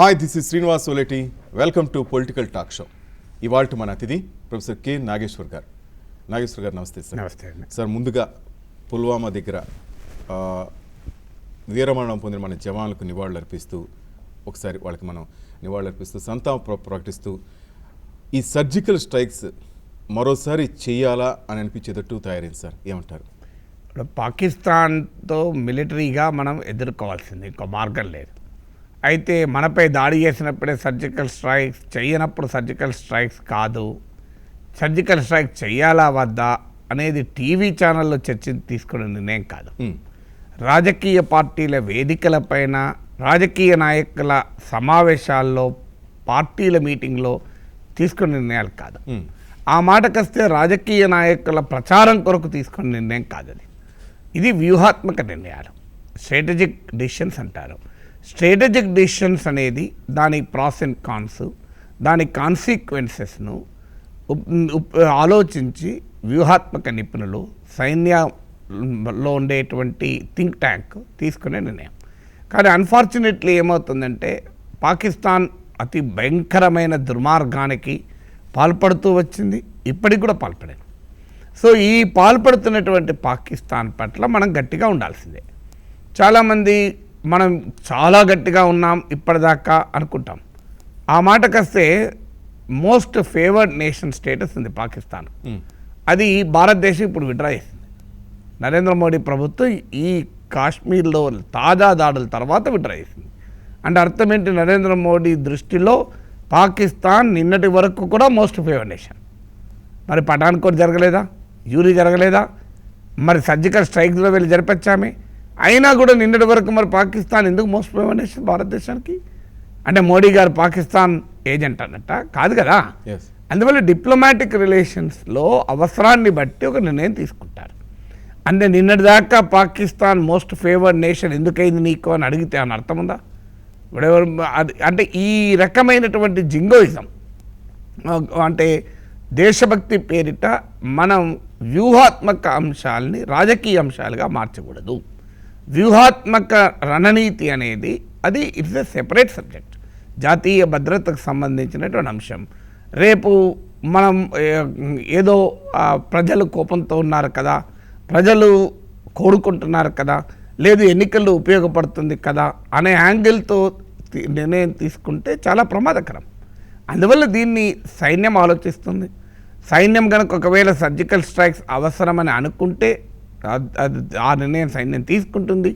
Hi, this is Srinivas Oleti. Welcome to political talk show. ఇవాళ మన అతిథి ప్రొఫెసర్ కె నాగేశ్వర్ గారు. నాగేశ్వర్ గారు నమస్తే సార్. నమస్తే అండి. సార్, ముందుగా పుల్వామా దగ్గర వీరమరణం పొందిన మన జవాన్లకు నివాళులర్పిస్తూ ఒకసారి వాళ్ళకి మనం నివాళులర్పిస్తూ సంతాపం ప్రకటిస్తూ ఈ సర్జికల్ స్ట్రైక్స్ మరోసారి చేయాలా అని అనిపించేటట్టు తయారైంది సార్, ఏమంటారు? ఇప్పుడు పాకిస్తాన్తో మిలిటరీగా మనం ఎదుర్కోవాల్సింది, ఇంకో మార్గం లేదు. అయితే మనపై దాడి చేసినప్పుడే సర్జికల్ స్ట్రైక్స్ చేయనప్పుడు సర్జికల్ స్ట్రైక్స్ కాదు, సర్జికల్ స్ట్రైక్ చేయాలా వద్దా అనేది టీవీ ఛానల్లో చర్చ తీసుకునే నిర్ణయం కాదు. రాజకీయ పార్టీల వేదికలపైన, రాజకీయ నాయకుల సమావేశాల్లో, పార్టీల మీటింగ్లో తీసుకునే నిర్ణయాలు కాదు. ఆ మాటకొస్తే రాజకీయ నాయకుల ప్రచారం కొరకు తీసుకునే నిర్ణయం కాదు. ఇది వ్యూహాత్మక నిర్ణయాలు, స్ట్రాటజిక్ డిసిషన్స్ అంటారు. స్ట్రాటజిక్ డిసిషన్స్ అనేది దాని ప్రాస్ అండ్ కాన్స్, దాని కాన్సిక్వెన్సెస్ను ఆలోచించి వ్యూహాత్మక నిపుణులు, సైన్యంలో ఉండేటువంటి థింక్ ట్యాంక్ తీసుకునే నిర్ణయం. కానీ అన్ఫార్చునేట్లీ ఏమవుతుందంటే పాకిస్తాన్ అతి భయంకరమైన దుర్మార్గానికి పాల్పడుతూ వచ్చింది, ఇప్పటికి కూడా పాల్పడేది. సో ఈ పాల్పడుతున్నటువంటి పాకిస్తాన్ పట్ల మనం గట్టిగా ఉండాల్సిందే. చాలామంది మనం చాలా గట్టిగా ఉన్నాం ఇప్పటిదాకా అనుకుంటాం. ఆ మాటకొస్తే మోస్ట్ ఫేవర్డ్ నేషన్ స్టేటస్ ఉంది పాకిస్తాన్. అది భారతదేశం ఇప్పుడు విడ్రా చేసింది. నరేంద్ర మోడీ ప్రభుత్వం ఈ కాశ్మీర్లో తాజా దాడుల తర్వాత విడ్రా చేసింది. అంటే అర్థం ఏంటి? నరేంద్ర మోడీ దృష్టిలో పాకిస్తాన్ నిన్నటి వరకు కూడా మోస్ట్ ఫేవర్డ్ నేషన్. మరి పఠాన్కోట్ జరగలేదా? యూరీ జరగలేదా? మరి సర్జికల్ స్ట్రైక్స్లో వెళ్ళి జరిపించామే, అయినా కూడా నిన్నటి వరకు మరి పాకిస్తాన్ ఎందుకు మోస్ట్ ఫేవర్డ్ నేషన్ భారతదేశానికి? అంటే మోడీ గారు పాకిస్తాన్ ఏజెంట్ అన్నట్ట? కాదు కదా. అందువల్ల డిప్లొమాటిక్ రిలేషన్స్లో అవసరాన్ని బట్టి ఒక నిర్ణయం తీసుకుంటారు. అంటే నిన్నటిదాకా పాకిస్తాన్ మోస్ట్ ఫేవర్డ్ నేషన్ ఎందుకైంది నీకు అని అడిగితే అని అర్థం ఉందా? ఇప్పుడెవరు అంటే ఈ రకమైనటువంటి జింగోయిజం, అంటే దేశభక్తి పేరిట మనం వ్యూహాత్మక అంశాలని రాజకీయ అంశాలుగా మార్చకూడదు. వ్యూహాత్మక రణనీతి అనేది అది ఇట్స్ ఎ సెపరేట్ సబ్జెక్ట్, జాతీయ భద్రతకు సంబంధించినటువంటి అంశం. రేపు మనం ఏదో ప్రజలు కోపంతో ఉన్నారు కదా, ప్రజలు కోరుకుంటున్నారు కదా, లేదు ఎన్నికల్లో ఉపయోగపడుతుంది కదా అనే యాంగిల్తో నిర్ణయం తీసుకుంటే చాలా ప్రమాదకరం. అందువల్ల దీన్ని సైన్యం ఆలోచిస్తుంది. సైన్యం కనుక ఒకవేళ సర్జికల్ స్ట్రైక్స్ అవసరమని అనుకుంటే ఆ నిర్ణయం సైన్యం తీసుకుంటుంది.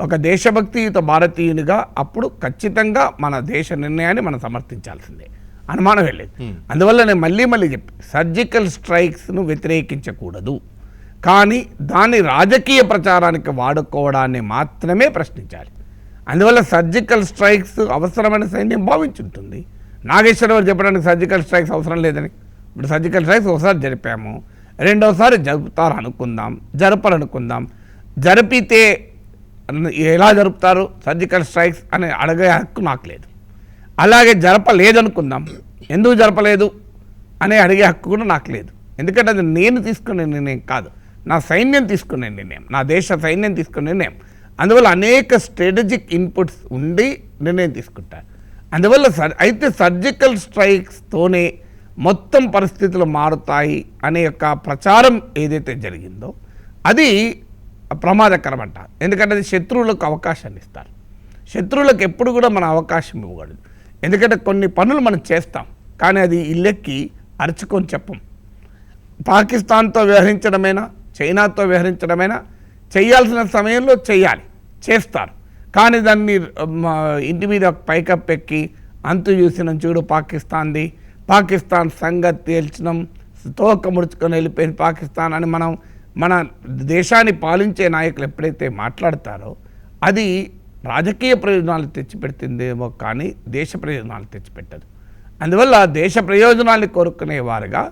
ఒక దేశభక్తియుత భారతీయునిగా అప్పుడు ఖచ్చితంగా మన దేశ నిర్ణయాన్ని మనం సమర్థించాల్సిందే, అనుమానం వెళ్ళేది. అందువల్ల నేను మళ్ళీ చెప్పి సర్జికల్ స్ట్రైక్స్ను వ్యతిరేకించకూడదు, కానీ దాన్ని రాజకీయ ప్రచారానికి వాడుకోవడాన్ని మాత్రమే ప్రశ్నించాలి. అందువల్ల సర్జికల్ స్ట్రైక్స్ అవసరమైన సైన్యం భావించుంటుంది. నాగేశ్వరరావు చెప్పడానికి సర్జికల్ స్ట్రైక్స్ అవసరం లేదని. ఇప్పుడు సర్జికల్ స్ట్రైక్స్ ఒకసారి జరిపాము, రెండోసారి జరుపుతారు అనుకుందాం, జరపరనుకుందాం. జరిపితే ఎలా జరుపుతారు సర్జికల్ స్ట్రైక్స్ అని అడిగే హక్కు నాకు లేదు. అలాగే జరపలేదనుకుందాం, ఎందుకు జరపలేదు అని అడిగే హక్కు కూడా నాకు లేదు. ఎందుకంటే అది నేను తీసుకునే నిర్ణయం కాదు, నా సైన్యం తీసుకునే నిర్ణయం, నా దేశ సైన్యం తీసుకునే నిర్ణయం. అందువల్ల అనేక స్ట్రాటజిక్ ఇన్పుట్స్ ఉండి నిర్ణయం తీసుకుంటారు. అందువల్ల అయితే సర్జికల్ స్ట్రైక్స్తోనే మొత్తం పరిస్థితులు మారుతాయి అనే యొక్క ప్రచారం ఏదైతే జరిగిందో అది ప్రమాదకరం అంట. ఎందుకంటే అది శత్రువులకు అవకాశాన్ని ఇస్తారు. శత్రువులకు ఎప్పుడు కూడా మన అవకాశం ఇవ్వకూడదు. ఎందుకంటే కొన్ని పనులు మనం చేస్తాం, కానీ అది ఇల్లెక్కి అరుచుకొని చెప్పం. పాకిస్తాన్తో వ్యవహరించడమైనా, చైనాతో వ్యవహరించడమైనా చేయాల్సిన సమయంలో చేయాలి, చేస్తారు. కానీ దాన్ని ఇంటి మీద పైకప్పెక్కి అంతు చూసినాం చూడు పాకిస్తాన్ది, పాకిస్తాన్ సంగతి తేల్చినాం, తోక ముడుచుకొని వెళ్ళిపోయింది పాకిస్తాన్ అని మన దేశాన్ని పాలించే నాయకులు ఎప్పుడైతే మాట్లాడతారో అది రాజకీయ ప్రయోజనాలు తెచ్చిపెడుతుందేమో కానీ దేశ ప్రయోజనాలు తెచ్చిపెట్టదు. అందువల్ల దేశ ప్రయోజనాన్ని కోరుకునేవారుగా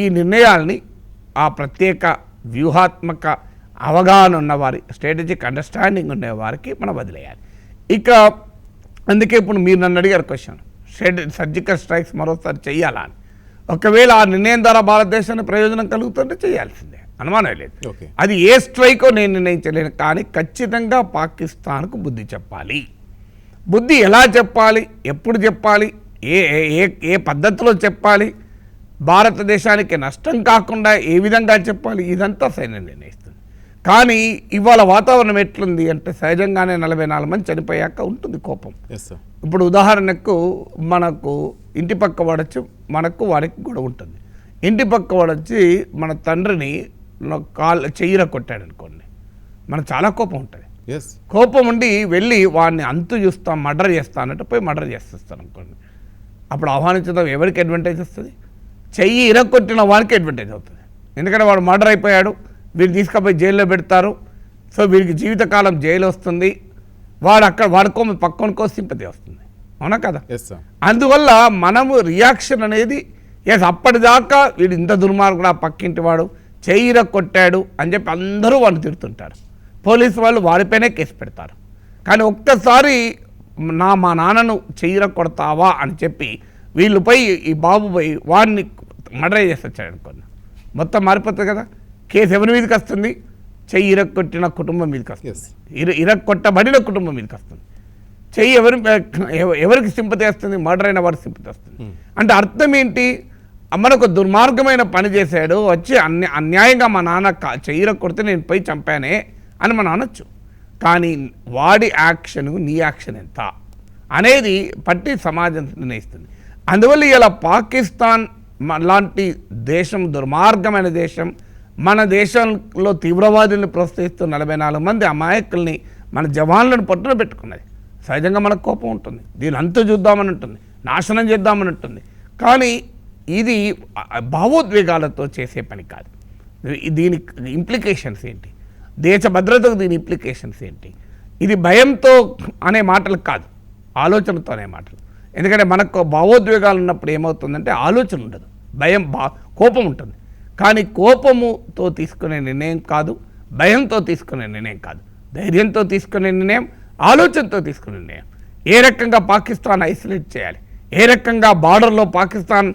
ఈ నిర్ణయాల్ని ఆ ప్రత్యేక వ్యూహాత్మక అవగాహన ఉన్నవారి, స్ట్రాటజిక్ అండర్స్టాండింగ్ ఉండేవారికి మనం వదిలేయాలి. ఇక అందుకే ఇప్పుడు మీరు నన్ను అడిగారు క్వశ్చన్, సర్జికల్ స్ట్రైక్స్ మరోసారి చేయాలా అని. ఒకవేళ ఆ నిర్ణయం ద్వారా భారతదేశానికి ప్రయోజనం కలుగుతుంటే చేయాల్సిందే, అనుమానం లేదు. అది ఏ స్ట్రైకో నేను నిర్ణయించలేను, కానీ ఖచ్చితంగా పాకిస్తాన్కు బుద్ధి చెప్పాలి. బుద్ధి ఎలా చెప్పాలి, ఎప్పుడు చెప్పాలి, ఏ ఏ ఏ పద్ధతిలో చెప్పాలి, భారతదేశానికి నష్టం కాకుండా ఏ విధంగా చెప్పాలి, ఇదంతా సైన్యం నిర్ణయిస్తుంది. కానీ ఇవాళ వాతావరణం ఎట్లుంది అంటే సహజంగానే 44 మంది చనిపోయాక ఉంటుంది కోపం. ఇప్పుడు ఉదాహరణకు మనకు ఇంటి పక్క వాడచ్చు, మనకు వారికి కూడా ఉంటుంది. ఇంటి పక్క వాడొచ్చి మన తండ్రిని చెయ్యిర కొట్టాడు అనుకోండి, మనకు చాలా కోపం ఉంటుంది. కోపం ఉండి వెళ్ళి వాడిని అంతు చూస్తాం, మర్డర్ చేస్తా అన్నట్టు పోయి మర్డర్ చేసేస్తాను అనుకోండి. అప్పుడు ఆహ్వానించడం ఎవరికి అడ్వాంటేజ్ వస్తుంది? చెయ్యి ఇరగొట్టిన వాడికి అడ్వాంటేజ్ అవుతుంది. ఎందుకంటే వాడు మర్డర్ అయిపోయాడు, వీళ్ళు తీసుకుపోయి జైల్లో పెడతారు. సో వీరికి జీవితకాలం జైలు వస్తుంది. వాడు అక్కడ వాడుకో పక్కనకో సింపతి వస్తుంది. అవునా కదా? అందువల్ల మనము రియాక్షన్ అనేది అప్పటిదాకా వీడు ఇంత దుర్మార్గుడు, పక్కింటి వాడు చెయ్యిర కొట్టాడు అని చెప్పి అందరూ వాడిని తిడుతుంటారు. పోలీసు వాళ్ళు వాడిపైనే కేసు పెడతారు. కానీ ఒక్కసారి మా నాన్నను చెయ్యిర కొడతావా అని చెప్పి వీళ్ళు పోయి ఈ బాబు పోయి వాడిని మర్డర్ చేసి వచ్చాడు అనుకోండి, మొత్తం మారిపోతుంది కదా. కేసు ఎవరి మీదకి వస్తుంది? చెయ్యి ఇరగొట్టిన కుటుంబం మీదకి వస్తుంది, ఇరగొట్టబడిన కుటుంబం మీదకి వస్తుంది. చెయ్యి ఎవరికి సింపతి వస్తుంది? మర్డర్ అయిన వారికి సింపతి వస్తుంది. అంటే అర్థం ఏంటి? మనకు దుర్మార్గమైన పని చేశాడు, వచ్చి అన్యాయంగా మా నాన్న చెయ్యిర కొడితే నేను పోయి చంపానే అని మనం అనొచ్చు. కానీ వాడి యాక్షన్ నీ యాక్షన్ ఎంత అనేది పట్టి సమాజం నిర్ణయిస్తుంది. అందువల్ల ఇలా పాకిస్తాన్ లాంటి దేశం, దుర్మార్గమైన దేశం, మన దేశంలో తీవ్రవాదుల్ని ప్రోత్సహిస్తూ 44 మంది అమాయకుల్ని మన జవాన్లను పట్టున పెట్టుకున్నది. సహజంగా మనకు కోపం ఉంటుంది, దీని అంతు చూద్దామని ఉంటుంది, నాశనం చేద్దామని ఉంటుంది. కానీ ఇది భావోద్వేగాలతో చేసే పని కాదు. దీని ఇంప్లికేషన్స్ ఏంటి, దేశ భద్రతకు దీని ఇంప్లికేషన్స్ ఏంటి, ఇది భయంతో అనే మాటలు కాదు, ఆలోచనతో అనే మాటలు. ఎందుకంటే మనకు భావోద్వేగాలు ఉన్నప్పుడు ఏమవుతుందంటే ఆలోచన ఉండదు, భయం కోపం ఉంటుంది. కానీ కోపముతో తీసుకునే నిర్ణయం కాదు, భయంతో తీసుకునే నిర్ణయం కాదు, ధైర్యంతో తీసుకునే నిర్ణయం, ఆలోచనతో తీసుకునే నిర్ణయం. ఏ రకంగా పాకిస్తాన్ ఐసోలేట్ చేయాలి, ఏ రకంగా బార్డర్లో పాకిస్తాన్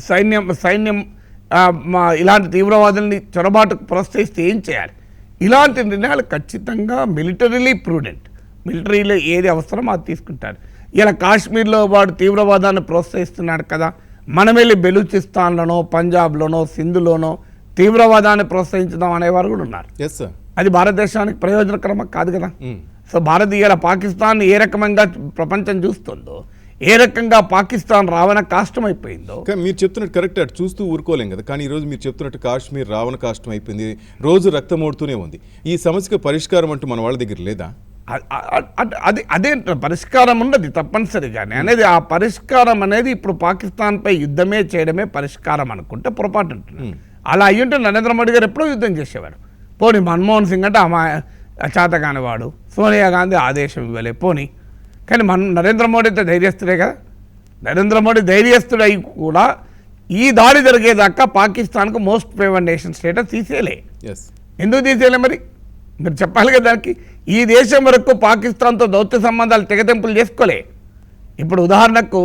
సైన్యం ఇలాంటి తీవ్రవాదుల్ని చొరబాటుకు ప్రోత్సహిస్తే ఏం చేయాలి, ఇలాంటి నిర్ణయాలు ఖచ్చితంగా మిలిటరీలీ ప్రూడెంట్. మిలిటరీలో ఏది అవసరమో అది తీసుకుంటారు. ఇలా కాశ్మీర్లో వాడు తీవ్రవాదాన్ని ప్రోత్సహిస్తున్నాడు కదా, మనం వెళ్ళి బెలూచిస్తాన్లోనో, పంజాబ్లోనో, సింధులోనో తీవ్రవాదాన్ని ప్రోత్సహించుదాం అనేవారు కూడా ఉన్నారు. అది భారతదేశానికి ప్రయోజనకరం కాదు కదా. సో భారతీయుల పాకిస్తాన్ ఏ రకంగా ప్రపంచం చూస్తుందో, ఏ రకంగా పాకిస్తాన్ రావణ కాష్టం అయిపోయిందో. మీరు చెప్తున్నట్టు కరెక్ట్, అటు చూస్తూ ఊరుకోలేం కదా. కానీ ఈరోజు మీరు చెప్తున్నట్టు కాశ్మీర్ రావణ కాష్టం అయిపోయింది, రోజు రక్తం ఓడుతూనే ఉంది. ఈ సమస్యకు పరిష్కారం అంటూ మన వాళ్ళ దగ్గర లేదా? అదే పరిష్కారం ఉన్నది తప్పనిసరిగానే అనేది. ఆ పరిష్కారం అనేది ఇప్పుడు పాకిస్తాన్పై యుద్ధమే చేయడమే పరిష్కారం అనుకుంటే పొరపాటు ఉంటుంది. అలా అయ్యుంటే నరేంద్ర మోడీ గారు ఎప్పుడో యుద్ధం చేసేవాడు. పోనీ మన్మోహన్ సింగ్ అంటే చేతగానివాడు, సోనియా గాంధీ ఆదేశం ఇవ్వలే పోనీ. కానీ నరేంద్ర మోడీ అయితే ధైర్యస్తుడే కదా. నరేంద్ర మోడీ ధైర్యస్తుడై కూడా ఈ దాడి జరిగేదాకా పాకిస్తాన్కు మోస్ట్ ఫేవర్డ్ నేషన్ స్టేటస్ తీసేయలే. ఎందుకు తీసేయలే మరి మీరు చెప్పాలి కదా దానికి. ఈ దేశం వరకు పాకిస్తాన్తో దౌత్య సంబంధాలు తెగతెంపులు చేసుకోలే. ఇప్పుడు ఉదాహరణకు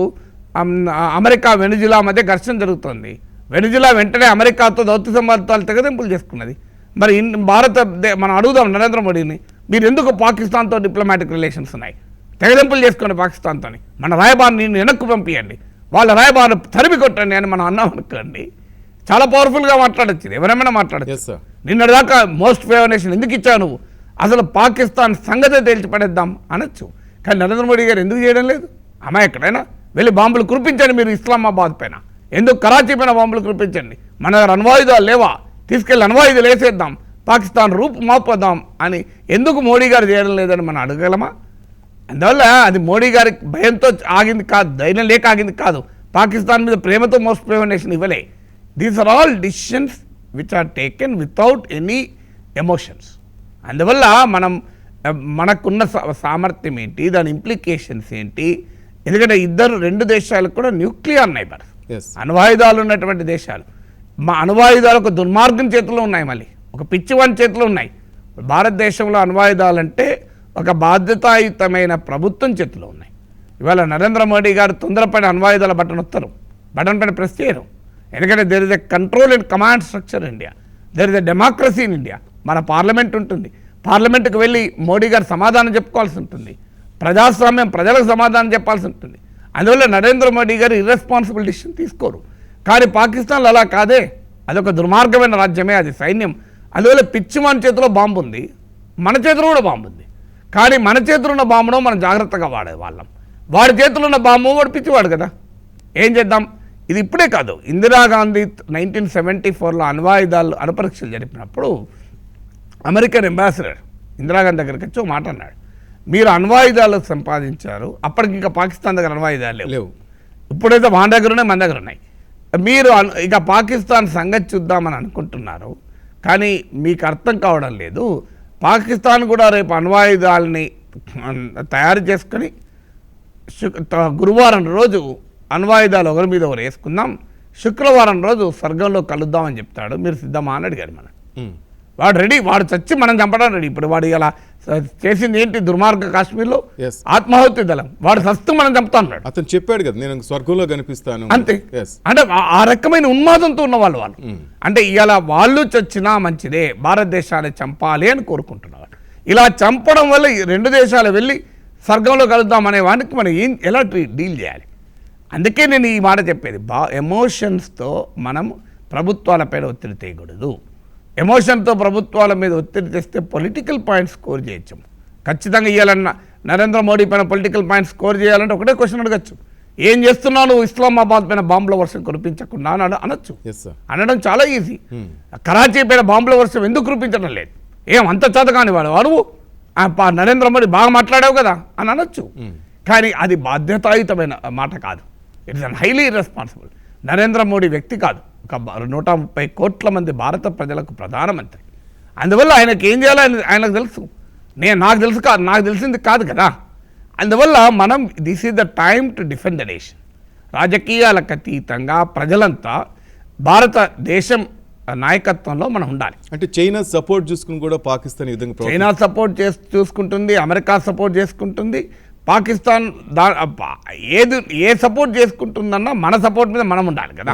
అమెరికా వెనుజులా మధ్య ఘర్షణ జరుగుతుంది. వెనుజులా వెంటనే అమెరికాతో దౌత్య సంబంధాలు తెగతెంపులు చేసుకున్నది. మరి మనం అడుగుదాం నరేంద్ర మోడీని, మీరు ఎందుకు పాకిస్తాన్తో డిప్లొమాటిక్ రిలేషన్స్ ఉన్నాయి, తెగదెంపులు చేసుకోండి పాకిస్తాన్తో, మన రాయబారిని వెనక్కు పంపించండి, వాళ్ళ రాయబారిని తరిమి కొట్టండి అని మనం అన్నాం అనుకోండి, చాలా పవర్ఫుల్గా మాట్లాడచ్చు, ఎవరైనా మాట్లాడచ్చు. నిన్నటిదాకా మోస్ట్ ఫేవర్ నేషన్ ఎందుకు ఇచ్చావు నువ్వు, అసలు పాకిస్తాన్ సంగతే తేల్చి పడేద్దాం అనొచ్చు. కానీ నరేంద్ర మోడీ గారు ఎందుకు చేయడం లేదు? ఎక్కడైనా వెళ్ళి బాంబులు కురిపించండి మీరు ఇస్లామాబాద్ పైన, ఎందుకు కరాచీ పైన బాంబులు కురిపించండి, మన దగ్గర అణ్వాయుధాలు లేవా, తీసుకెళ్ళి అణ్వాయుధాలు వేసేద్దాం, పాకిస్తాన్ రూపు మాపోదాం అని ఎందుకు మోడీ గారు చేయడం లేదని మనం అడగలమా? అందువల్ల అది మోడీ గారికి భయంతో ఆగింది కాదు, ధైర్యం లేక ఆగింది కాదు, పాకిస్తాన్ మీద ప్రేమతో మోస్ట్ ఫేవర్ నేషన్ ఇవ్వలే. These are all decisions which are taken without any emotions. అందువల్ల మనకున్న సామర్థ్యం ఏంటి, దాని ఇంప్లికేషన్స్ ఏంటి? ఎందుకంటే రెండు దేశాలకు కూడా న్యూక్లియర్ నైబర్స్, అణ్వాయుధాలు ఉన్నటువంటి దేశాలు. మా అణ్వాయుధాలు ఒక దుర్మార్గం చేతిలో ఉన్నాయి, మళ్ళీ ఒక పిచ్చివాని చేతిలో ఉన్నాయి. భారతదేశంలో అణ్వాయుధాలంటే ఒక బాధ్యతాయుతమైన ప్రభుత్వం చేతిలో ఉన్నాయి. ఇవాళ నరేంద్ర మోడీ గారు తొందరపైన అణ్వాయుధాల బటన్ పైన ప్రెస్ చేయరు. ఎందుకంటే there is a control and command structure India, there is a democracy in India. మన పార్లమెంట్ ఉంటుంది, పార్లమెంట్కి వెళ్ళి మోడీ గారు సమాధానం చెప్పుకోవాల్సి ఉంటుంది. ప్రజాస్వామ్యం ప్రజలకు సమాధానం చెప్పాల్సి ఉంటుంది. అందువల్ల నరేంద్ర మోడీ గారు ఇర్రెస్పాన్సిబుల్ డిసిషన్ తీసుకోరు. కానీ పాకిస్తాన్లో అలా కాదే, అదొక దుర్మార్గమైన రాజ్యమే, అది సైన్యం. అందువల్ల పిచ్చి మన చేతిలో బాంబు ఉంది, మన చేతిలో కూడా బాంబు ఉంది. కానీ మన చేతిలో ఉన్న బాంబును మనం జాగ్రత్తగా వాడేవాళ్ళం. వాడి చేతిలో ఉన్న బాంబు వాడు పిచ్చివాడు కదా, ఏం చేద్దాం. ఇది ఇప్పుడే కాదు, ఇందిరాగాంధీ 1974లో అణ్వాయుధాలు అణుపరీక్షలు జరిపినప్పుడు అమెరికన్ అంబాసిడర్ ఇందిరాగాంధీ దగ్గరికి వచ్చి ఒక మాట అన్నాడు, మీరు అణ్వాయుధాలు సంపాదించారు, అప్పటికి ఇంకా పాకిస్తాన్ దగ్గర అణ్వాయుధాలు లేవు, ఇప్పుడైతే మన దగ్గర ఉన్నాయి, మన దగ్గర ఉన్నాయి, మీరు ఇక పాకిస్తాన్ సంగతి చూద్దామని అనుకుంటున్నారు, కానీ మీకు అర్థం కావడం లేదు, పాకిస్తాన్ కూడా రేపు అణ్వాయుధాలని తయారు చేసుకొని గురువారం రోజు అణ్వాయుధాలు ఒకరి మీద ఒకరు వేసుకుందాం, శుక్రవారం రోజు స్వర్గంలో కలుద్దామని చెప్తాడు, మీరు సిద్ధమా అని అడిగాడు. మనం వాడు రెడీ, వాడు చచ్చి మనం చంపడం రెడీ. ఇప్పుడు వాడు ఇలా చేసింది ఏంటి, దుర్మార్గ కాశ్మీర్లో ఆత్మాహుతి దళం, వాడు సస్తు మనం చంపుతా అన్నాడు. అతను చెప్పాడు కదా, నేను స్వర్గంలో కనిపిస్తాను అంతే. అంటే ఆ రకమైన ఉన్మాదంతో ఉన్న వాళ్ళు అంటే ఇలా వాళ్ళు చచ్చినా మంచిదే, భారతదేశాన్ని చంపాలి అని కోరుకుంటున్నారు. ఇలా చంపడం వల్ల ఈ రెండు దేశాలు వెళ్ళి స్వర్గంలో కలుద్దాం అనే వానికి మనం ఎలా డీల్ చేయాలి. అందుకే నేను ఈ మాట చెప్పేది, ఎమోషన్స్తో మనం ప్రభుత్వాలపైన ఒత్తిడి తేయకూడదు. ఎమోషన్తో ప్రభుత్వాల మీద ఒత్తిడి తెస్తే పొలిటికల్ పాయింట్స్ స్కోర్ చేయొచ్చు. ఖచ్చితంగా ఇవ్వాలన్న నరేంద్ర మోడీ పైన పొలిటికల్ పాయింట్స్ స్కోర్ చేయాలంటే ఒకటే క్వశ్చన్ అడగచ్చు, ఏం చేస్తున్నావు నువ్వు ఇస్లామాబాద్ పైన బాంబుల వర్షం కురిపించకుండా అని అనొచ్చు. అనడం చాలా ఈజీ. కరాచీ పైన బాంబుల వర్షం ఎందుకు కురిపించడం లేదు, ఏం అంత చేత కాని వాడు నరేంద్ర మోడీ బాగా మాట్లాడావు కదా అని అనొచ్చు. కానీ అది బాధ్యతాయుతమైన మాట కాదు, it's an highly irresponsible. Narendra Modi వ్యక్తి కాదు, ఒక 130 కోట్ల మంది భారత ప్రజలకు ప్రధానమంత్రి. అందువల్ల ఆయనకి ఏం చేయాలో ఆయనకు తెలుసు, నాకు తెలిసింది కాదు కదా. అందువల్ల మనం this is the time to defend the nation. రాజకీయాలకు అతీతంగా ప్రజలంతా భారతదేశం నాయకత్వంలో మనం ఉండాలి. అంటే చైనా సపోర్ట్ చూసుకుని కూడా పాకిస్తాన్ ఈ విధంగా చైనా సపోర్ట్ చూసుకుంటుంది, అమెరికా సపోర్ట్ చేసుకుంటుంది, పాకిస్తాన్ ఏ సపోర్ట్ చేసుకుంటుందన్నా మన సపోర్ట్ మీద మనం ఉండాలి కదా.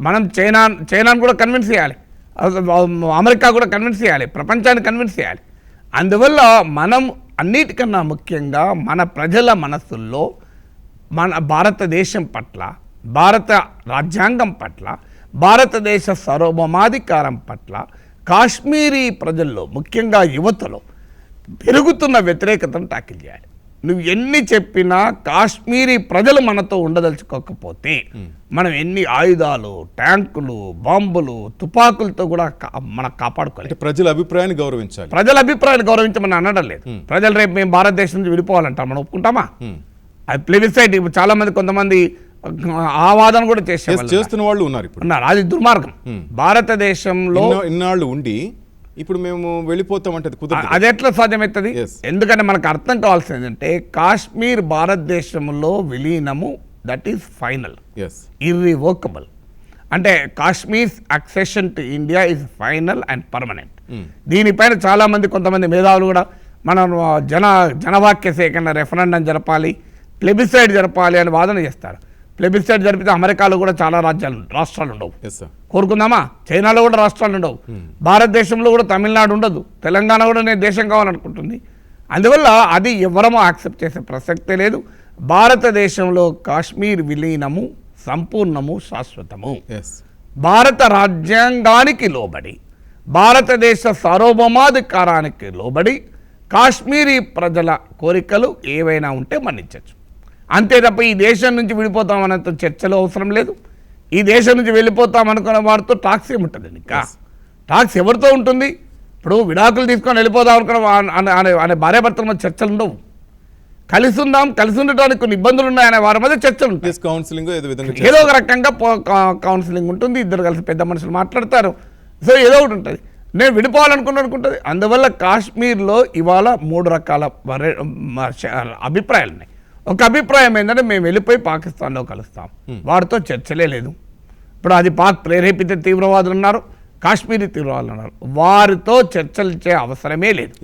మనం చైనాను కూడా కన్విన్స్ చేయాలి, అమెరికా కూడా కన్విన్స్ చేయాలి, ప్రపంచాన్ని కన్విన్స్ చేయాలి. అందువల్ల మనం అన్నిటికన్నా ముఖ్యంగా మన ప్రజల మనస్సుల్లో మన భారతదేశం పట్ల, భారత రాజ్యాంగం పట్ల, భారతదేశ సార్వభౌమాధికారం పట్ల, కాశ్మీరీ ప్రజల్లో ముఖ్యంగా యువతలో పెరుగుతున్న వ్యతిరేకతను టాకిల్ చేయాలి. నువ్వు ఎన్ని చెప్పినా కాశ్మీరీ ప్రజలు మనతో ఉండదలుచుకోకపోతే మనం ఎన్ని ఆయుధాలు, ట్యాంకులు, బాంబులు, తుపాకులతో కూడా మనం కాపాడుకోవాలి. ప్రజల అభిప్రాయాన్ని గౌరవించాలి. ప్రజల అభిప్రాయాన్ని గౌరవించమని అనడం లేదు. ప్రజలు రేపు మేము భారతదేశం నుంచి విడిపోవాలంటాం, మనం ఒప్పుకుంటామా? అది ప్లెబిసైట్. చాలా మంది కొంతమంది ఆ వాదన కూడా చేస్తున్న వాళ్ళు ఉన్నారు. అది దుర్మార్గం. భారతదేశంలో ఇన్నాళ్ళు ఉండి ఇప్పుడు మేము వెళ్ళిపోతామంటే అది ఎట్లా సాధ్యమవుతుంది? ఎందుకంటే మనకు అర్థం కావాల్సింది ఏంటంటే కాశ్మీర్ భారతదేశంలో విలీనము దట్ ఈస్ ఫైనల్, ఇర్రివోకబుల్. అంటే Kashmir అక్సెషన్ to India is final and permanent. దీనిపైన చాలామంది కొంతమంది మేధావులు కూడా మనం జనవాక్య సేకరణ, రెఫరెండం జరపాలి, ప్లెబిసైడ్ జరపాలి అని వాదన చేస్తారు. ప్లెబిసైడ్ జరిపితే అమెరికాలో కూడా చాలా రాష్ట్రాలు ఉండవు, కోరుకుందామా? చైనాలో కూడా రాష్ట్రాలు ఉండవు, భారతదేశంలో కూడా తమిళనాడు ఉండదు, తెలంగాణ కూడా నేను దేశం కావాలనుకుంటుంది. అందువల్ల అది ఎవరమో యాక్సెప్ట్ చేసే ప్రసక్తే లేదు. భారతదేశంలో కాశ్మీర్ విలీనము సంపూర్ణము, శాశ్వతము. భారత రాజ్యాంగానికి లోబడి, భారతదేశ సార్వభౌమాధికారానికి లోబడి కాశ్మీరీ ప్రజల కోరికలు ఏవైనా ఉంటే మన్నించవచ్చు. అంతే తప్ప ఈ దేశం నుంచి విడిపోతామన్నంత చర్చలు అవసరం లేదు. ఈ దేశం నుంచి వెళ్ళిపోతామనుకున్న వారితో టాక్స్ ఏముంటుంది? ఇంకా టాక్స్ ఎవరితో ఉంటుంది? ఇప్పుడు విడాకులు తీసుకొని వెళ్ళిపోదాం అనుకున్న అనే భార్యాభర్తల మధ్య చర్చలు ఉండవు. కలిసి ఉందాం, కలిసి ఉండటానికి కొన్ని ఇబ్బందులు ఉన్నాయనే వారి మధ్య చర్చలు ఉంటాయి. కౌన్సిలింగ్ ఏదో ఒక రకంగా కౌన్సిలింగ్ ఉంటుంది, ఇద్దరు కలిసి పెద్ద మనుషులు మాట్లాడతారు, సో ఏదో ఒకటి ఉంటుంది. నేను విడిపోవాలనుకుంటుంది. అందువల్ల కాశ్మీర్లో ఇవాళ 3 రకాల అభిప్రాయాలు ఉన్నాయి. ఒక అభిప్రాయం ఏంటంటే మేము వెళ్ళిపోయి పాకిస్తాన్లో కలుస్తాం, వారితో చర్చలే లేదు. ఇప్పుడు అది పాక్ ప్రేరేపిత తీవ్రవాదులు ఉన్నారు, కాశ్మీరీ తీవ్రవాదులు ఉన్నారు, వారితో చర్చలు ఇచ్చే అవసరమే లేదు.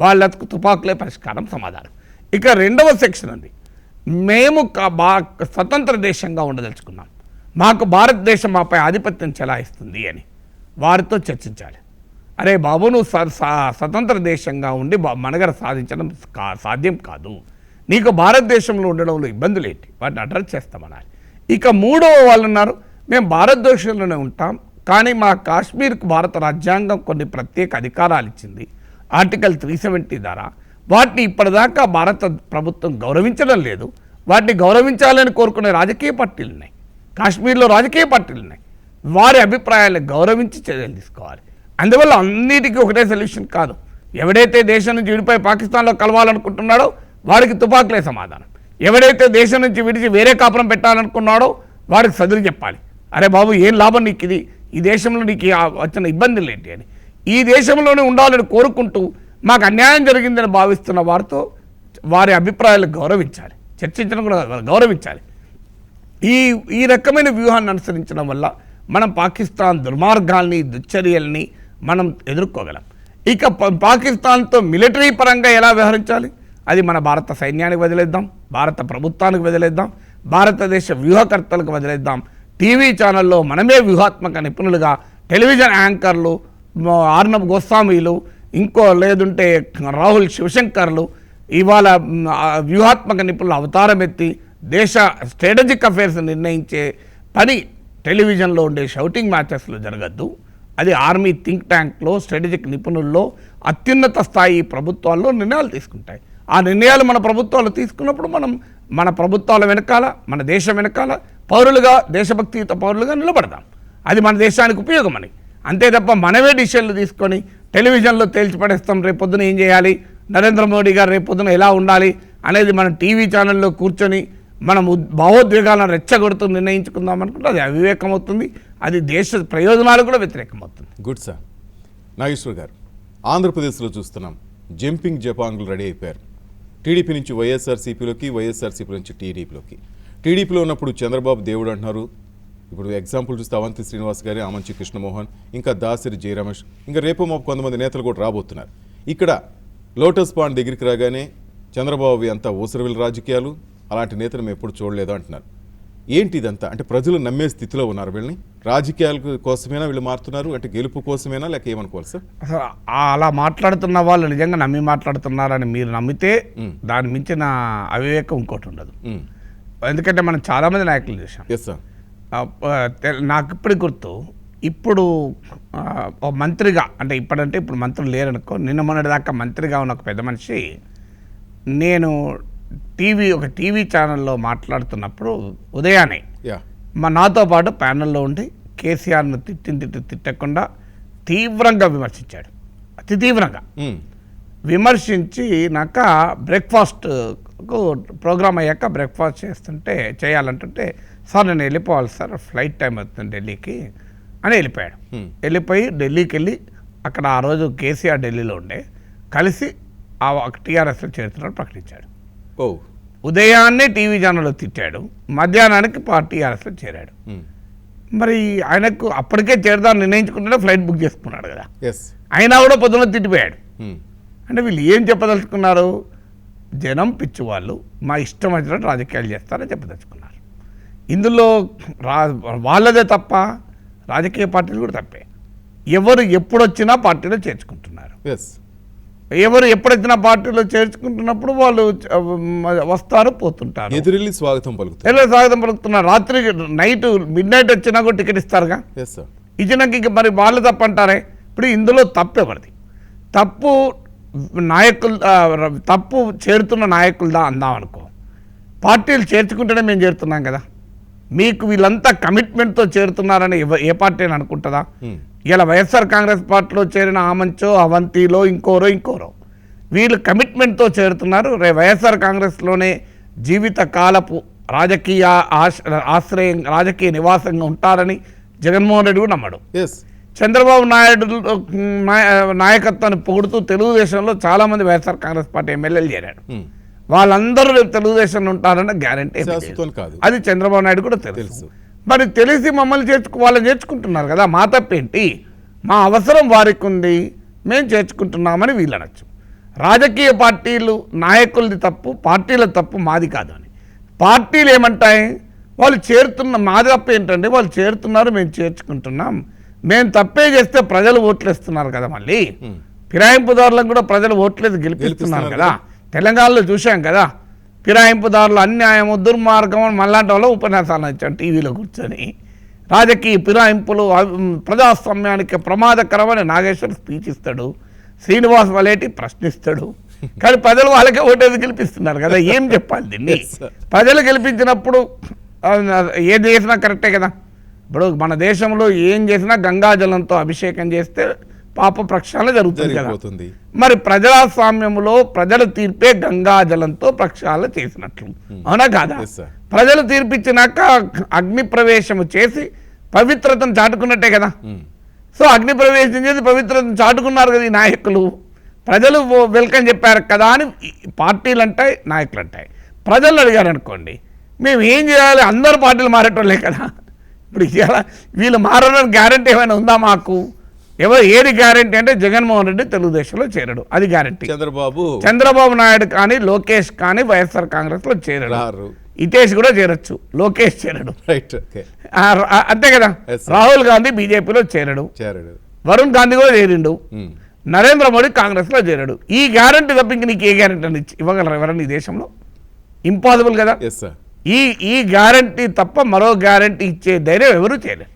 వాళ్ళకు తుపాకులే పరిష్కారం, సమాధానం. ఇక రెండవ సెక్షన్ ఉంది, మేము స్వతంత్ర దేశంగా ఉండదలుచుకున్నాం, మాకు భారతదేశం మాపై ఆధిపత్యం చెలాయిస్తుంది అని వారితో చర్చించాలి. అరే బాబు, నువ్వు స్వతంత్ర దేశంగా ఉండి మనగర సాధించడం సాధ్యం కాదు. నీకు భారతదేశంలో ఉండడంలో ఇబ్బందులు ఏంటి, వాటిని అడ్రస్ చేస్తామనాలి. ఇక మూడవ వాళ్ళు ఉన్నారు, మేము భారతదేశంలోనే ఉంటాం కానీ మా కాశ్మీర్కు భారత రాజ్యాంగం కొన్ని ప్రత్యేక అధికారాలు ఇచ్చింది ఆర్టికల్ 370 ద్వారా, వాటిని ఇప్పటిదాకా భారత ప్రభుత్వం గౌరవించడం లేదు. వాటిని గౌరవించాలని కోరుకునే రాజకీయ పార్టీలు ఉన్నాయి, కాశ్మీర్లో రాజకీయ పార్టీలు ఉన్నాయి. వారి అభిప్రాయాలను గౌరవించి చర్యలు తీసుకోవాలి. అందువల్ల అన్నిటికీ ఒకటే సొల్యూషన్ కాదు. ఎవడైతే దేశం నుంచి విడిపోయి పాకిస్తాన్లో కలవాలనుకుంటున్నాడో వాడికి తుపాకులే సమాధానం. ఎవడైతే దేశం నుంచి విడిచి వేరే కాపురం పెట్టాలనుకున్నాడో వాడికి సదురు చెప్పాలి. అరే బాబు, ఏం లాభం నీకు ఇది, ఈ దేశంలో నీకు వచ్చిన ఇబ్బందులు ఏంటి అని. ఈ దేశంలోనే ఉండాలని కోరుకుంటూ మాకు అన్యాయం జరిగిందని భావిస్తున్న వారితో వారి అభిప్రాయాలు గౌరవించాలి, చర్చించడం కూడా గౌరవించాలి. ఈ రకమైన వ్యూహాన్ని అనుసరించడం వల్ల మనం పాకిస్తాన్ దుర్మార్గాల్ని దుశ్చర్యల్ని మనం ఎదుర్కోగలం. ఇక పాకిస్తాన్తో మిలిటరీ పరంగా ఎలా వ్యవహరించాలి అది మన భారత సైన్యానికి వదిలేద్దాం, భారత ప్రభుత్వానికి వదిలేద్దాం, భారతదేశ వ్యూహకర్తలకు వదిలేద్దాం. టీవీ ఛానల్లో మనమే వ్యూహాత్మక నిపుణులుగా, టెలివిజన్ యాంకర్లు ఆర్నబ్ గోస్వామీలు, ఇంకో లేదుంటే రాహుల్ శివశంకర్లు ఇవాళ వ్యూహాత్మక నిపుణులు అవతారం ఎత్తి దేశ స్ట్రాటజిక్ అఫైర్స్ నిర్ణయించే పని టెలివిజన్లో ఉండే షౌటింగ్ మ్యాచెస్లో జరగద్దు. అది ఆర్మీ థింక్ ట్యాంక్లో స్ట్రాటజిక్ నిపుణుల్లో అత్యున్నత స్థాయి ప్రభుత్వాల్లో నిర్ణయాలు తీసుకుంటాయి. ఆ నిర్ణయాలు మన ప్రభుత్వాలు తీసుకున్నప్పుడు మనం మన ప్రభుత్వాల వెనకాల, మన దేశం వెనకాల పౌరులుగా, దేశభక్తియుత పౌరులుగా నిలబడదాం. అది మన దేశానికి ఉపయోగమని. అంతే తప్ప మనమే డిసిషన్లు తీసుకొని టెలివిజన్లో తేల్చిపడేస్తాం రేపొద్దున ఏం చేయాలి, నరేంద్ర మోడీ గారు రేపొద్దున ఎలా ఉండాలి అనేది మనం టీవీ ఛానల్లో కూర్చొని మనం భావోద్వేగాలను రెచ్చగొడుతూ నిర్ణయించుకుందాం అనుకుంటే అది అవివేకం అవుతుంది, అది దేశ ప్రయోజనాలు కూడా వ్యతిరేకం అవుతుంది. Good sir. నాగేశ్వర్ గారు, ఆంధ్రప్రదేశ్లో చూస్తున్నాం జంపింగ్ జపాంగులు రెడీ అయిపోయారు. టీడీపీ నుంచి వైఎస్ఆర్సీపీలోకి, వైఎస్ఆర్సీపీ నుంచి టీడీపీలోకి. టీడీపీలో ఉన్నప్పుడు చంద్రబాబు దేవుడు అంటున్నారు. ఇప్పుడు ఎగ్జాంపుల్ చూస్తే అవంతి శ్రీనివాస్ గారి, ఆమంచి కృష్ణమోహన్, ఇంకా దాసిరి జయరమేష్, ఇంకా రేపు మాపు కొంతమంది నేతలు కూడా రాబోతున్నారు. ఇక్కడ లోటస్ పాండ్ దగ్గరికి రాగానే చంద్రబాబు అంతా ఊసరవిల్ రాజకీయాలు, అలాంటి నేతలు మేము ఎప్పుడు చూడలేదు అంటున్నారు. ఏంటి ఇదంతా? అంటే ప్రజలు నమ్మే స్థితిలో ఉన్నారు వీళ్ళని? రాజకీయాల కోసమేనా వీళ్ళు మారుతున్నారు, అంటే గెలుపు కోసమేనా, లేక ఏమనుకోవాలి సార్? అసలు అలా మాట్లాడుతున్న వాళ్ళు నిజంగా నమ్మి మాట్లాడుతున్నారని మీరు నమ్మితే దాని మించిన అవివేకం ఇంకోటి ఉండదు. ఎందుకంటే మనం చాలామంది నాయకులు చూసాం. Yes sir. నాకు ఇప్పుడు గుర్తు, ఇప్పుడు మంత్రిగా, అంటే ఇప్పుడంటే ఇప్పుడు మంత్రులు లేరనుకో, నిన్న మొన్నటిదాకా మంత్రిగా ఉన్న ఒక పెద్ద మనిషి నేను ఒక టీవీ ఛానల్లో మాట్లాడుతున్నప్పుడు ఉదయాన్నే నాతో పాటు ప్యానెల్లో ఉండి కేసీఆర్ను తిట్టకుండా తీవ్రంగా విమర్శించాడు. అతి తీవ్రంగా విమర్శించి నాక బ్రేక్ఫాస్ట్కు ప్రోగ్రామ్ అయ్యాక బ్రేక్ఫాస్ట్ చేయాలంటుంటే సార్ నేను వెళ్ళిపోవాలి సార్, ఫ్లైట్ టైం అవుతుంది ఢిల్లీకి అని వెళ్ళిపోయాడు. వెళ్ళిపోయి ఢిల్లీకి వెళ్ళి అక్కడ ఆ రోజు కేసీఆర్ ఢిల్లీలో ఉండే కలిసి టీఆర్ఎస్లో చేరుతున్నట్టు ప్రకటించాడు. ఉదయాన్నే టీవీ ఛానల్లో తిట్టాడు, మధ్యాహ్నానికి టీఆర్ఎస్లో చేరాడు. మరి ఆయనకు అప్పటికే చేరదాన్ని నిర్ణయించుకుంటే ఫ్లైట్ బుక్ చేసుకున్నాడు కదా, అయినా కూడా పొద్దున తిట్టిపోయాడు. అంటే వీళ్ళు ఏం చెప్పదలుచుకున్నారు? జనం పిచ్చివాళ్ళు, మా ఇష్టం వచ్చినట్టు రాజకీయాలు చేస్తారని చెప్పదలుచుకున్నారు. ఇందులో వాళ్ళదే తప్ప, రాజకీయ పార్టీలు కూడా తప్పే. ఎవరు ఎప్పుడొచ్చినా పార్టీలో చేర్చుకుంటున్నారు. ఎవరు ఎప్పుడొచ్చినా పార్టీలో చేర్చుకుంటున్నప్పుడు వాళ్ళు వస్తారు, పోతుంటారు, ఎదురెళ్ళి స్వాగతం పలుకుతున్నారు. రాత్రి మిడ్ నైట్ వచ్చినా కూడా టికెట్ ఇస్తారుగా, ఇచ్చినాక ఇంక మరి వాళ్ళు తప్పు అంటారే. ఇప్పుడు ఇందులో తప్పు ఎవరిది? తప్పు తప్పు చేరుతున్న నాయకులదా అందాం అనుకో. పార్టీలు చేర్చుకుంటేనే మేము చేరుతున్నాం కదా. మీకు వీళ్ళంతా కమిట్మెంట్తో చేరుతున్నారని ఏ పార్టీ అని అనుకుంటుందా? ఇలా వైఎస్ఆర్ కాంగ్రెస్ పార్టీలో చేరిన ఆమంచో, అవంతిలో ఇంకోరో వీళ్ళు కమిట్మెంట్తో చేరుతున్నారు. వైఎస్ఆర్ కాంగ్రెస్లోనే జీవిత కాలపు రాజకీయ ఆశ్రయం, రాజకీయ నివాసంగా ఉంటారని జగన్మోహన్ రెడ్డి కూడా నమ్మడు. చంద్రబాబు నాయుడు నాయకత్వాన్ని పొగుడుతూ తెలుగుదేశంలో చాలామంది వైఎస్ఆర్ కాంగ్రెస్ పార్టీ ఎమ్మెల్యేలు చేరాడు. వాళ్ళందరూ రేపు తెలుగుదేశంలో ఉంటారన్న గ్యారంటీ కాదు. అది చంద్రబాబు నాయుడు కూడా తెలుసు. మరి తెలిసి మమ్మల్ని వాళ్ళని చేర్చుకుంటున్నారు కదా, మా తప్పేంటి? మా అవసరం వారికి ఉంది, మేము చేర్చుకుంటున్నామని వీళ్ళు అనొచ్చు. రాజకీయ పార్టీలు నాయకులది తప్పు, పార్టీల తప్పు మాది కాదు అని. పార్టీలు ఏమంటాయి? వాళ్ళు మాది తప్పు ఏంటంటే వాళ్ళు చేరుతున్నారు, మేము చేర్చుకుంటున్నాం. మేము తప్పే చేస్తే ప్రజలు ఓట్లేస్తున్నారు కదా, మళ్ళీ ఫిరాయింపుదారులకు కూడా ప్రజలు ఓట్లేదు గెలిపిస్తున్నారు కదా. తెలంగాణలో చూసాం కదా, ఫిరాయింపుదారులు అన్యాయము దుర్మార్గం అని మళ్ళాంటి వాళ్ళు ఉపన్యాసాలు ఇచ్చాను టీవీలో కూర్చొని. రాజకీయ ఫిరాయింపులు ప్రజాస్వామ్యానికి ప్రమాదకరమని నాగేశ్వర్ స్పీచ్ ఇస్తాడు, శ్రీనివాస్ వలేటి ప్రశ్నిస్తాడు. కానీ ప్రజలు వాళ్ళకే ఓటేది గెలిపిస్తున్నారు కదా, ఏం చెప్పాలి దీన్ని? ప్రజలు గెలిపించినప్పుడు ఏది చేసినా కరెక్టే కదా. ఇప్పుడు మన దేశంలో ఏం చేసినా గంగాజలంతో అభిషేకం చేస్తే పాప ప్రక్షాళన జరుగుతుంది కదా. మరి ప్రజాస్వామ్యంలో ప్రజల తీర్పే గంగాజలంతో ప్రక్షాళన చేసినట్లు, అవునా కాదా? ప్రజలు తీర్పిచ్చినాక అగ్ని ప్రవేశము చేసి పవిత్రతను చాటుకున్నట్టే కదా. సో అగ్ని ప్రవేశం చేసి పవిత్రతను చాటుకున్నారు కదా ఈ నాయకులు. ప్రజలు వెల్కమ్ చెప్పారు కదా అని పార్టీలు అంటాయి, నాయకులు అంటాయి. ప్రజలు అడిగారు అనుకోండి, మేము ఏం చేయాలి? అందరు పార్టీలు మారేటోళ్ళే కదా. ఇప్పుడు ఇలా వీళ్ళు మారడానికి గ్యారెంటీ ఏమైనా ఉందా మాకు? ఏది గ్యారెంటీ అంటే జగన్మోహన్ రెడ్డి తెలుగుదేశంలో చేరడు, అది గ్యారెంటీ. చంద్రబాబు నాయుడు కానీ లోకేష్ కానీ వైఎస్ఆర్ కాంగ్రెస్లో చేరడు. హితేష్ కూడా చేరొచ్చు, లోకేష్ చేరడు, అంతే కదా. రాహుల్ గాంధీ బీజేపీలో చేరడు, వరుణ్ గాంధీ కూడా చేరిండు, నరేంద్ర మోడీ కాంగ్రెస్లో చేరడు. ఈ గ్యారెంటీ తప్ప ఇంక నీకు ఏ గ్యారెంటీ అని ఇవ్వగలరు ఎవరన్నా ఈ దేశంలో? ఇంపాసిబుల్ కదా. ఈ గ్యారెంటీ తప్ప మరో గ్యారెంటీ ఇచ్చే ధైర్యం ఎవరు చేయలేరు.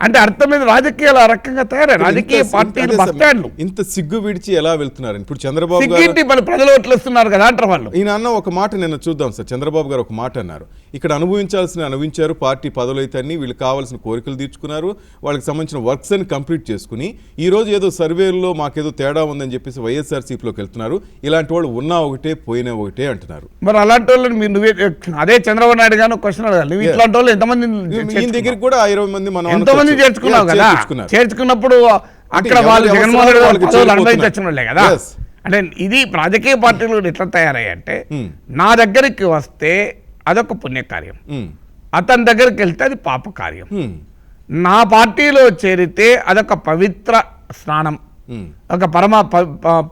అంటే అర్థమైంది, రాజకీయాలు ఆ రకంగా తయారై రాజకీయ పార్టీలు బస్ స్టాండ్లు ఇంత సిగ్గు విడిచి ఎలా వెళ్తున్నారు? ఇప్పుడు చంద్రబాబు గారు ప్రజలు ఓట్లు ఇస్తున్నారు కదా అంటారు వాళ్ళు. ఈయన అన్న ఒక మాట నేను చూద్దాం సార్. చంద్రబాబు గారు ఒక మాట అన్నారు, ఇక్కడ అనుభవించారు, పార్టీ పదవులు అయితే అన్ని వీళ్ళకి కావాల్సిన కోరికలు తీర్చుకున్నారు, వాళ్ళకి సంబంధించిన వర్క్స్ అని కంప్లీట్ చేసుకుని ఈ రోజు ఏదో సర్వేల్లో మాకేదో తేడా ఉందని చెప్పేసి వైఎస్ఆర్సీపీలోకి వెళ్తున్నారు. ఇలాంటి వాళ్ళు ఉన్నా ఒకటే పోయినా ఒకటే అంటున్నారు. మరి అలాంటి వాళ్ళు నువ్వే అదే చంద్రబాబు నాయుడు గారు క్వశ్చన్ అడగాలి, నువ్వు ఇట్లాంటి వాళ్ళు ఎంతమంది దగ్గరికి కూడా 20 మంది మనం ఎంతమంది చేర్చుకున్నావు కదా. చేర్చుకున్నప్పుడు అక్కడ వాళ్ళు జగన్మోహన్ రెడ్డి పదవులు అనుభవించే కదా. అంటే ఇది రాజకీయ పార్టీలు ఎట్లా తయారయ్యంటే, నా దగ్గరికి వస్తే అదొక పుణ్యకార్యం, అతని దగ్గరికి వెళ్తే అది పాపకార్యం. నా పార్టీలో చేరితే అదొక పవిత్ర స్నానం, ఒక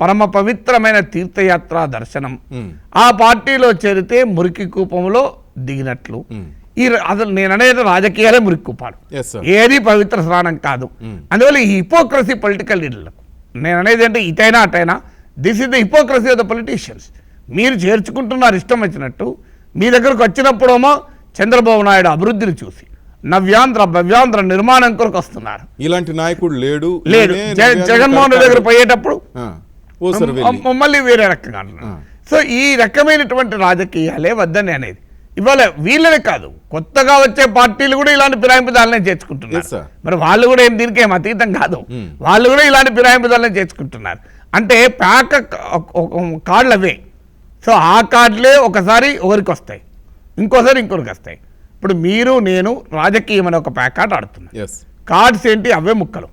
పరమ పవిత్రమైన తీర్థయాత్ర దర్శనం. ఆ పార్టీలో చేరితే మురికి కూపంలో దిగినట్లు. అసలు నేను అనేది రాజకీయాలే మురిక్కుపాడు, ఏది పవిత్ర స్నానం కాదు. అందువల్ల ఈ హిపోక్రసీ పొలిటికల్ లీడర్లకు నేను అనేది అంటే ఇటైనా అటైనా, this is the hypocrisy of the politicians. మీరు చేర్చుకుంటున్నారు ఇష్టం వచ్చినట్టు. మీ దగ్గరకు వచ్చినప్పుడేమో చంద్రబాబు నాయుడు అభివృద్ధిని చూసి భవ్యాంధ్ర నిర్మాణం కొరకు వస్తున్నారు. ఇలాంటి నాయకుడు లేడు. జగన్మోహన్ రెడ్డి దగ్గర పోయేటప్పుడు మళ్ళీ వేరే రకంగా అంటున్నారు. సో ఈ రకమైనటువంటి రాజకీయాలే వద్దని అనేది. ఇవాళ వీళ్ళనే కాదు, కొత్తగా వచ్చే పార్టీలు కూడా ఇలాంటి ఫిరాయింపుదారులనే చేర్చుకుంటున్నారు. మరి వాళ్ళు కూడా దీనికి ఏం అతీతం కాదు, వాళ్ళు కూడా ఇలాంటి ఫిరాయింపుదారులనే చేర్చుకుంటున్నారు. అంటే ప్యాక్ కార్డులు అవే. సో ఆ కార్డులే ఒకసారి ఒకరికి వస్తాయి, ఇంకోసారి ఇంకొకరికి వస్తాయి. ఇప్పుడు మీరు నేను రాజకీయం అనే ఒక ప్యాక్ కార్డు ఆడుతున్నాం. కార్డ్స్ ఏంటి? అవే ముక్కలు.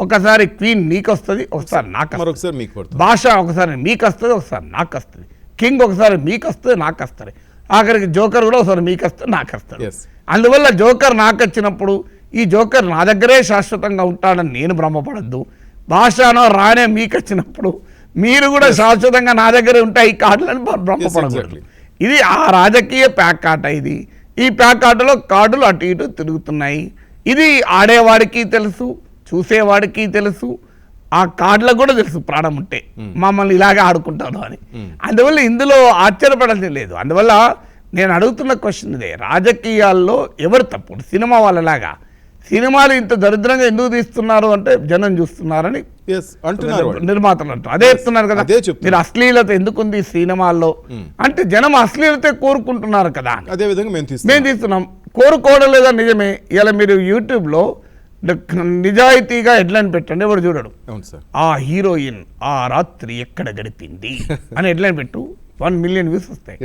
ఒకసారి క్వీన్ నీకు వస్తుంది, ఒకసారి నాకు వస్తుంది. భాష ఒకసారి మీకు వస్తుంది, ఒకసారి నాకు వస్తుంది. కింగ్ ఒకసారి మీకు వస్తుంది, నాకు వస్తుంది. ఆఖరికి జోకర్ కూడా ఒకసారి మీకు వస్తుంది, నాకు వస్తాడు. అందువల్ల జోకర్ నాకు వచ్చినప్పుడు ఈ జోకర్ నా దగ్గరే శాశ్వతంగా ఉంటాడని నేను భ్రమపడద్దు. భాషనో రానే మీకు వచ్చినప్పుడు మీరు కూడా శాశ్వతంగా నా దగ్గరే ఉంటాయి ఈ కార్డులని భ్రమపడకూడదు. ఇది ఆ రాజకీయ ప్యాక్ ఆట. ఇది ఈ ప్యాక్ ఆటలో కార్డులు అటు ఇటు తిరుగుతున్నాయి. ఇది ఆడేవాడికి తెలుసు, చూసేవాడికి తెలుసు, ఆ కార్డులకు కూడా తెలుసు ప్రాణం ఉంటే మమ్మల్ని ఇలాగే ఆడుకుంటాను అని. అందువల్ల ఇందులో ఆశ్చర్యపడాల్సి లేదు. అందువల్ల నేను అడుగుతున్న క్వశ్చన్ ఇదే, రాజకీయాల్లో ఎవరు తప్పుడు? సినిమా వాళ్ళలాగా సినిమాలు ఇంత దరిద్రంగా ఎందుకు తీస్తున్నారు అంటే జనం చూస్తున్నారని నిర్మాతలు అంటారు. అదే చెప్తున్నారు కదా, మీరు అశ్లీలత ఎందుకుంది సినిమాల్లో అంటే జనం అశ్లీలతే కోరుకుంటున్నారు కదా. అదే విధంగా మేము తీస్తున్నాం, కోరుకోవడం లేదా నిజమే. ఇలా మీరు యూట్యూబ్లో నిజాయితీగా హెడ్లైన్ పెట్టండి, ఎవరు చూడడు. ఆ హీరోయిన్ ఆ రాత్రి ఎక్కడ గడిపింది అని హెడ్లైన్ పెట్టు, 1 మిలియన్ వ్యూస్ వస్తాయి.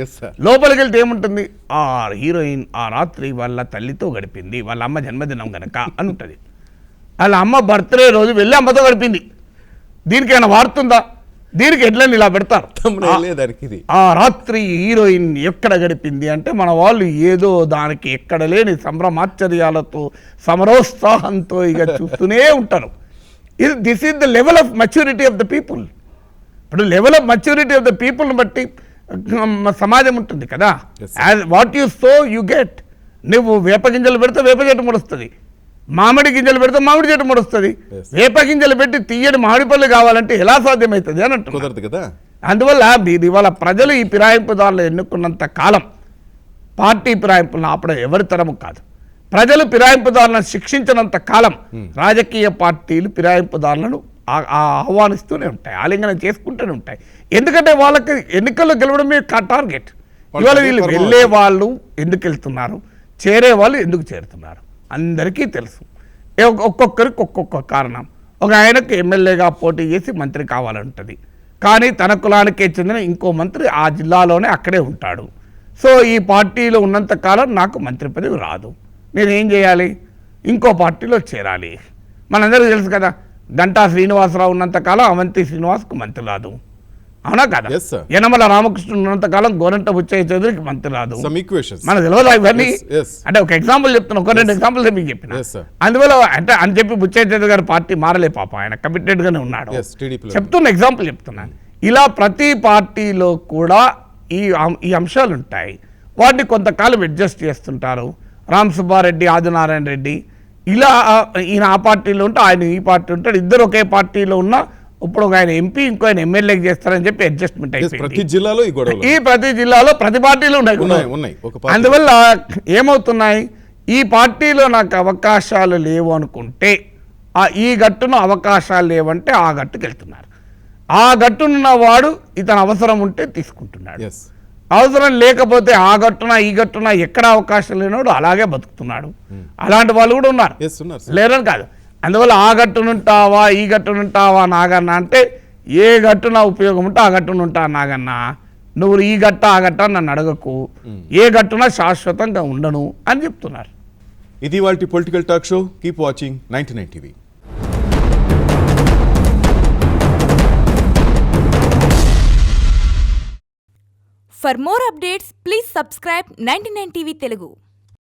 లోపలికి వెళ్తే ఏముంటుంది? ఆ హీరోయిన్ ఆ రాత్రి వాళ్ళ తల్లితో గడిపింది, వాళ్ళ అమ్మ జన్మదినం గనక అని ఉంటుంది. వాళ్ళ అమ్మ బర్త్డే రోజు వెళ్ళి అమ్మతో గడిపింది. దీనికి ఏమైనా వాడుతుందా? దీనికి హెడ్లైన్ ఇలా పెడతారు, ఆ రాత్రి హీరోయిన్ ఎక్కడ గడిపింది అంటే మన వాళ్ళు ఏదో దానికి ఎక్కడ లేని సంభ్రమాశ్చర్యాలతో సమరోత్సాహంతో ఇక చూస్తూనే ఉంటారు. This is the level of maturity of the people. ఇప్పుడు level of maturity of the పీపుల్ని బట్టి సమాజం ఉంటుంది కదా. What you sow you get. నువ్వు వేప గింజలు పెడితే వేప చెట్టు ముడుస్తుంది, మామిడి గింజలు పెడితే మామిడి చెట్టు ముడుస్తుంది. వేప గింజలు పెట్టి తీయని మామిడి పళ్ళు కావాలంటే ఎలా సాధ్యమవుతుంది అని అంటున్నారు కదా. అందువల్ల ఇది ఇవాళ ప్రజలు ఈ ఫిరాయింపుదారులు ఎన్నుకున్నంత కాలం పార్టీ ఫిరాయింపులను ఆపడం ఎవరి తరము కాదు. ప్రజలు ఫిరాయింపుదారులను శిక్షించినంత కాలం రాజకీయ పార్టీలు ఫిరాయింపుదారులను ఆహ్వానిస్తూనే ఉంటాయి, ఆలింగనం చేసుకుంటూనే ఉంటాయి. ఎందుకంటే వాళ్ళకి ఎన్నికల్లో గెలవడమే టార్గెట్. ఇవాళ వీళ్ళు వెళ్ళే వాళ్ళు ఎందుకు వెళ్తున్నారు, చేరే వాళ్ళు ఎందుకు చేరుతున్నారు అందరికీ తెలుసు. ఒక్కొక్కరికి ఒక్కొక్క కారణం. ఒక ఆయనకు ఎమ్మెల్యేగా పోటీ చేసి మంత్రి కావాలంటుంది, కానీ తన కులానికే చెందిన ఇంకో మంత్రి ఆ జిల్లాలోనే అక్కడే ఉంటాడు. సో ఈ పార్టీలో ఉన్నంతకాలం నాకు మంత్రి పదవి రాదు, నేనేం చేయాలి, ఇంకో పార్టీలో చేరాలి. మనందరికీ తెలుసు కదా, గంటా శ్రీనివాసరావు ఉన్నంతకాలం అవంతి శ్రీనివాస్కు మంత్రి రాదు, అవునా కదా? యనమల రామకృష్ణ ఉన్నంతకాలం గోరంట బుచ్చయ్య చౌదరికి మంత్రి రాదు. మన తెలియదు ఇవన్నీ. అంటే ఒక ఎగ్జాంపుల్ చెప్తున్నా, ఒక 2 ఎగ్జాంపుల్స్ మీకు చెప్పిన. అందువల్ల అంటే అని చెప్పి బుచ్చయ్య చౌదరి గారి పార్టీ మారలే పాప, ఆయన కమిటెడ్ గానే ఉన్నాడు. చెప్తున్న ఎగ్జాంపుల్ చెప్తున్నాను. ఇలా ప్రతి పార్టీలో కూడా ఈ అంశాలు ఉంటాయి. వాటిని కొంతకాలం అడ్జస్ట్ చేస్తుంటారు. రామ్ సుబ్బారెడ్డి, ఆదినారాయణ రెడ్డి ఇలా ఈయన ఆ పార్టీలో ఉంటే ఆయన ఈ పార్టీ ఉంటాడు, ఇద్దరు ఒకే పార్టీలో ఉన్న ఇప్పుడు ఒక ఆయన ఎంపీ ఇంకో ఆయన ఎమ్మెల్యేకి చేస్తారని చెప్పి అడ్జస్ట్మెంట్ అయిపోయింది. ప్రతి జిల్లాలో ప్రతి పార్టీలో ఉన్నాయి. అందువల్ల ఏమవుతున్నాయి, ఈ పార్టీలో నాకు అవకాశాలు లేవు అనుకుంటే ఈ గట్టున అవకాశాలు లేవంటే ఆ గట్టుకు వెళ్తున్నారు. ఆ గట్టునున్న వాడు ఇతను అవసరం ఉంటే తీసుకుంటున్నాడు, అవసరం లేకపోతే ఆ గట్టున ఈ గట్టున ఎక్కడ అవకాశం లేనివాడు అలాగే బతుకుతున్నాడు. అలాంటి వాళ్ళు కూడా ఉన్నారు, లేరని కాదు. అందువల్ల ఆ గట్టునుంటావా ఈ గట్టునుంటావా నాగన్న అంటే ఏ గట్టున ఉపయోగం ఉంటే ఆ గట్టునుంటా నాగన్న, నువ్వు ఈ గట్ట ఆ గట్ట నన్ను అడగకు, ఏ గట్టున శాశ్వతంగా ఉండను అని చెప్తున్నారు. ఇది వాళ్ళ political talk show. Keep watching 99 TV. For more updates, please subscribe 99 TV Telugu.